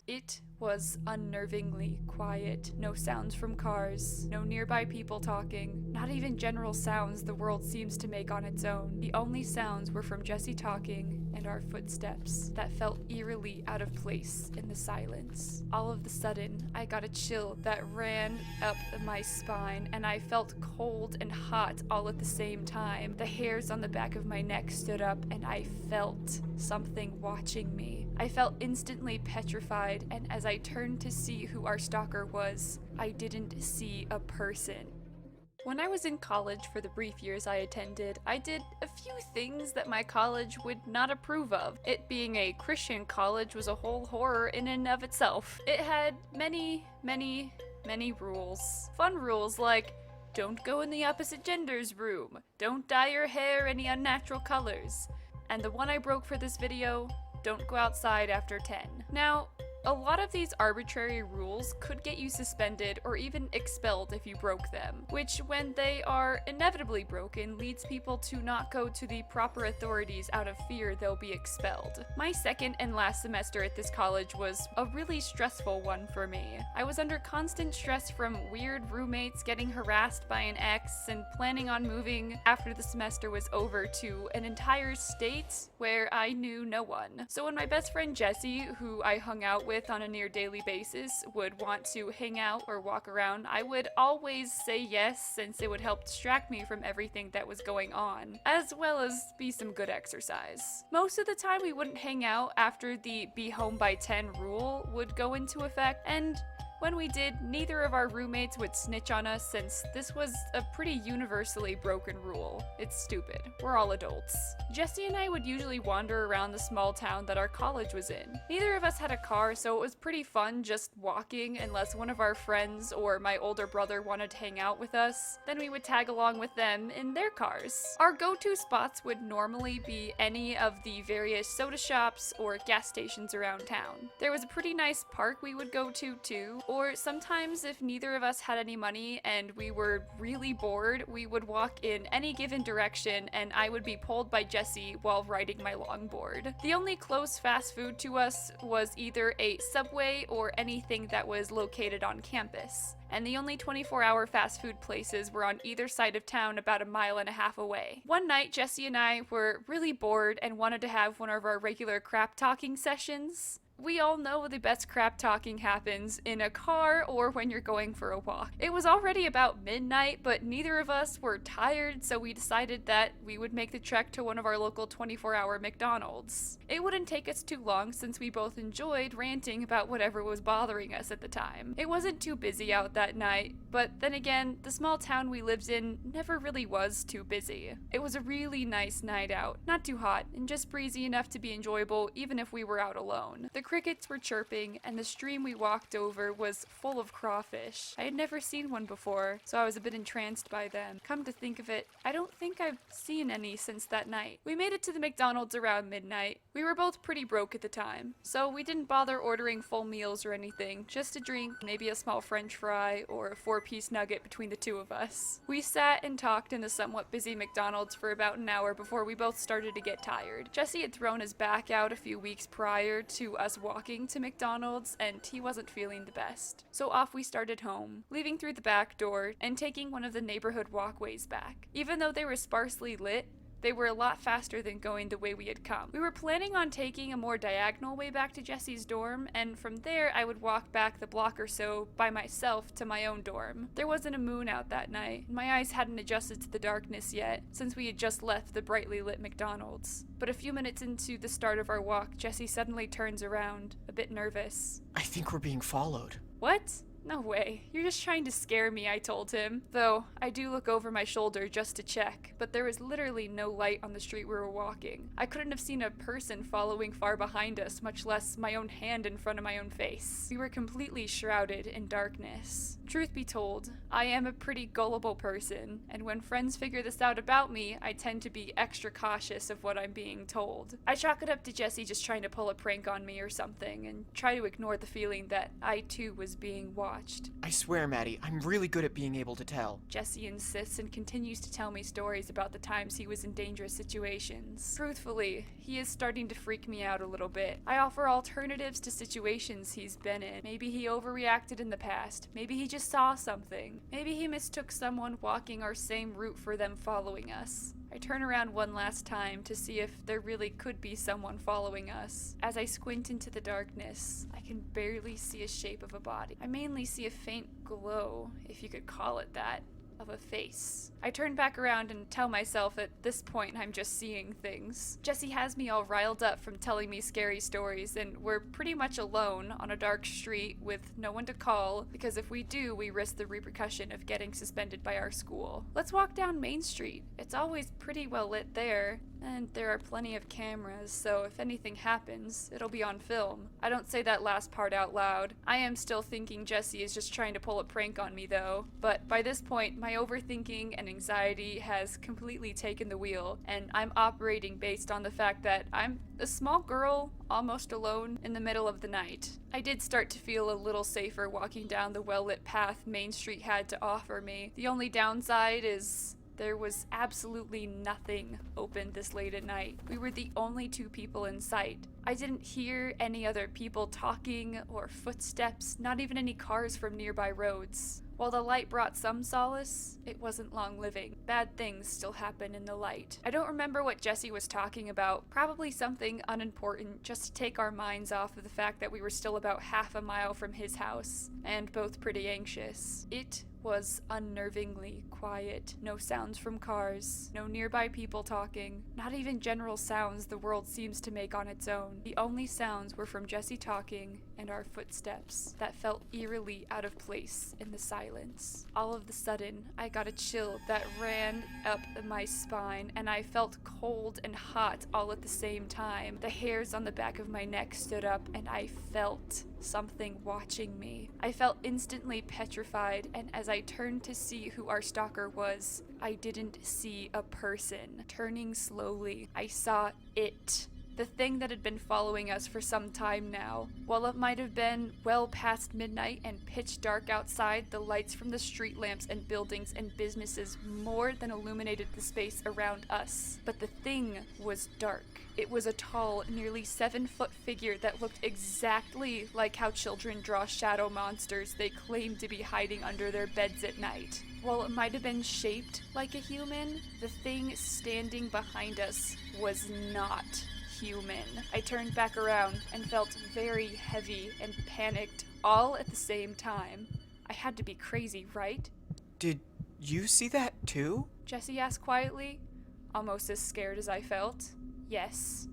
It was unnervingly quiet. No sounds from cars, no nearby people talking, not even general sounds the world seems to make on its own. The only sounds were from Jesse talking and our footsteps that felt eerily out of place in the silence. All of a sudden, I got a chill that ran up my spine, and I felt cold and hot all at the same time. The hairs on the back of my neck stood up, and I felt something watching me. I felt instantly petrified, and as I turned to see who our stalker was, I didn't see a person. When I was in college for the brief years I attended, I did a few things that my college would not approve of. It being a Christian college was a whole horror in and of itself. It had many rules. Fun rules like, don't go in the opposite gender's room, don't dye your hair any unnatural colors, and the one I broke for this video, don't go outside after 10. Now, a lot of these arbitrary rules could get you suspended or even expelled if you broke them, which, when they are inevitably broken, leads people to not go to the proper authorities out of fear they'll be expelled. My second and last semester at this college was a really stressful one for me. I was under constant stress from weird roommates, getting harassed by an ex, and planning on moving after the semester was over to an entire state where I knew no one. So when my best friend Jesse, who I hung out with on a near daily basis, would want to hang out or walk around, I would always say yes, since it would help distract me from everything that was going on, as well as be some good exercise. Most of the time we wouldn't hang out after the be home by 10 rule would go into effect, and when we did, neither of our roommates would snitch on us, since this was a pretty universally broken rule. It's stupid. We're all adults. Jesse and I would usually wander around the small town that our college was in. Neither of us had a car, so it was pretty fun just walking, unless one of our friends or my older brother wanted to hang out with us. Then we would tag along with them in their cars. Our go-to spots would normally be any of the various soda shops or gas stations around town. There was a pretty nice park we would go to too, or sometimes if neither of us had any money and we were really bored, we would walk in any given direction and I would be pulled by Jesse while riding my longboard. The only close fast food to us was either a Subway or anything that was located on campus, and the only 24-hour fast food places were on either side of town about 1.5 miles away. One night, Jesse and I were really bored and wanted to have one of our regular crap talking sessions. We all know the best crap talking happens in a car or when you're going for a walk. It was already about midnight, but neither of us were tired, so we decided that we would make the trek to one of our local 24-hour McDonald's. It wouldn't take us too long since we both enjoyed ranting about whatever was bothering us at the time. It wasn't too busy out that night, but then again, the small town we lived in never really was too busy. It was a really nice night out, not too hot, and just breezy enough to be enjoyable even if we were out alone. The crickets were chirping, and the stream we walked over was full of crawfish. I had never seen one before, so I was a bit entranced by them. Come to think of it, I don't think I've seen any since that night. We made it to the McDonald's around midnight. We were both pretty broke at the time, so we didn't bother ordering full meals or anything, just a drink, maybe a small french fry, or a 4-piece nugget between the two of us. We sat and talked in the somewhat busy McDonald's for about an hour before we both started to get tired. Jesse had thrown his back out a few weeks prior to us walking to McDonald's, and he wasn't feeling the best. So off we started home, leaving through the back door and taking one of the neighborhood walkways back. Even though they were sparsely lit, they were a lot faster than going the way we had come. We were planning on taking a more diagonal way back to Jesse's dorm, and from there I would walk back the block or so by myself to my own dorm. There wasn't a moon out that night, and my eyes hadn't adjusted to the darkness yet, since we had just left the brightly lit McDonald's. But a few minutes into the start of our walk, Jesse suddenly turns around, a bit nervous. I think we're being followed. What? No way. You're just trying to scare me, I told him. Though, I do look over my shoulder just to check, but there was literally no light on the street we were walking. I couldn't have seen a person following far behind us, much less my own hand in front of my own face. We were completely shrouded in darkness. Truth be told, I am a pretty gullible person, and when friends figure this out about me, I tend to be extra cautious of what I'm being told. I chalk it up to Jesse just trying to pull a prank on me or something, and try to ignore the feeling that I too was being watched. watched. I swear, Maddie, I'm really good at being able to tell. Jesse insists and continues to tell me stories about the times he was in dangerous situations. Truthfully, he is starting to freak me out a little bit. I offer alternatives to situations he's been in. Maybe he overreacted in the past. Maybe he just saw something. Maybe he mistook someone walking our same route for them following us. I turn around one last time to see if there really could be someone following us. As I squint into the darkness, I can barely see a shape of a body. I mainly see a faint glow, if you could call it that, of a face. I turn back around and tell myself at this point I'm just seeing things. Jesse has me all riled up from telling me scary stories, and we're pretty much alone on a dark street with no one to call, because if we do, we risk the repercussion of getting suspended by our school. Let's walk down Main Street. It's always pretty well lit there, and there are plenty of cameras, so if anything happens, it'll be on film. I don't say that last part out loud. I am still thinking Jesse is just trying to pull a prank on me though, but by this point, my overthinking and anxiety has completely taken the wheel, and I'm operating based on the fact that I'm a small girl, almost alone in the middle of the night. I did start to feel a little safer walking down the well-lit path Main Street had to offer me. The only downside is there was absolutely nothing open this late at night. We were the only two people in sight. I didn't hear any other people talking or footsteps, not even any cars from nearby roads. While the light brought some solace, it wasn't long living. Bad things still happen in the light. I don't remember what Jesse was talking about, probably something unimportant just to take our minds off of the fact that we were still about half a mile from his house, and both pretty anxious. It was unnervingly quiet. No sounds from cars, no nearby people talking, not even general sounds the world seems to make on its own. The only sounds were from Jesse talking and our footsteps that felt eerily out of place in the silence. All of a sudden, I got a chill that ran up my spine, and I felt cold and hot all at the same time. The hairs on the back of my neck stood up, and I felt something watching me. I felt instantly petrified, and as I turned to see who our stalker was, I didn't see a person. Turning slowly, I saw it. The thing that had been following us for some time now. While it might have been well past midnight and pitch dark outside, the lights from the street lamps and buildings and businesses more than illuminated the space around us. But the thing was dark. It was a tall, nearly 7-foot figure that looked exactly like how children draw shadow monsters they claim to be hiding under their beds at night. While it might have been shaped like a human, the thing standing behind us was not human. I turned back around and felt very heavy and panicked all at the same time. I had to be crazy, right? Did you see that too? Jesse asked quietly, almost as scared as I felt. Yes.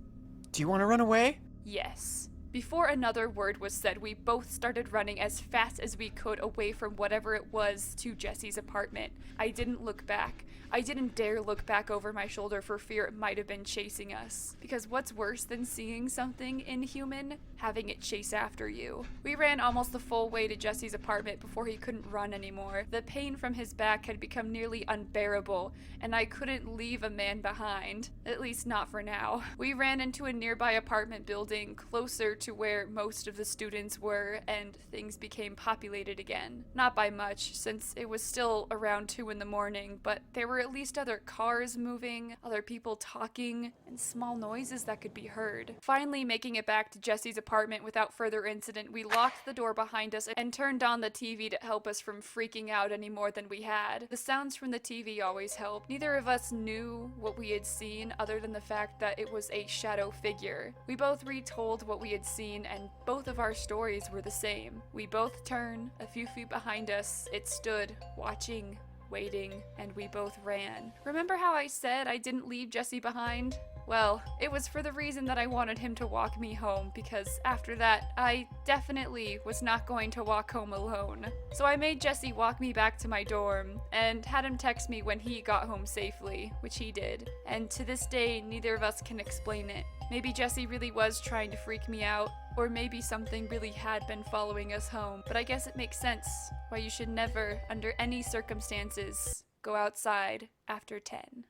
Do you want to run away? Yes. Before another word was said, we both started running as fast as we could away from whatever it was to Jesse's apartment. I didn't look back. I didn't dare look back over my shoulder for fear it might have been chasing us. Because what's worse than seeing something inhuman? Having it chase after you. We ran almost the full way to Jesse's apartment before he couldn't run anymore. The pain from his back had become nearly unbearable, and I couldn't leave a man behind. At least not for now. We ran into a nearby apartment building closer to where most of the students were, and things became populated again. Not by much, since it was still around 2 in the morning, but there were at least other cars moving, other people talking, and small noises that could be heard. Finally making it back to Jesse's apartment without further incident, we locked the door behind us and turned on the TV to help us from freaking out any more than we had. The sounds from the TV always helped. Neither of us knew what we had seen other than the fact that it was a shadow figure. We both retold what we had seen, and both of our stories were the same. We both turned. A few feet behind us, it stood, watching, waiting, and we both ran. Remember how I said I didn't leave Jesse behind? Well, it was for the reason that I wanted him to walk me home, because after that, I definitely was not going to walk home alone. So I made Jesse walk me back to my dorm, and had him text me when he got home safely, which he did. And to this day, neither of us can explain it. Maybe Jesse really was trying to freak me out, or maybe something really had been following us home. But I guess it makes sense why you should never, under any circumstances, go outside after 10.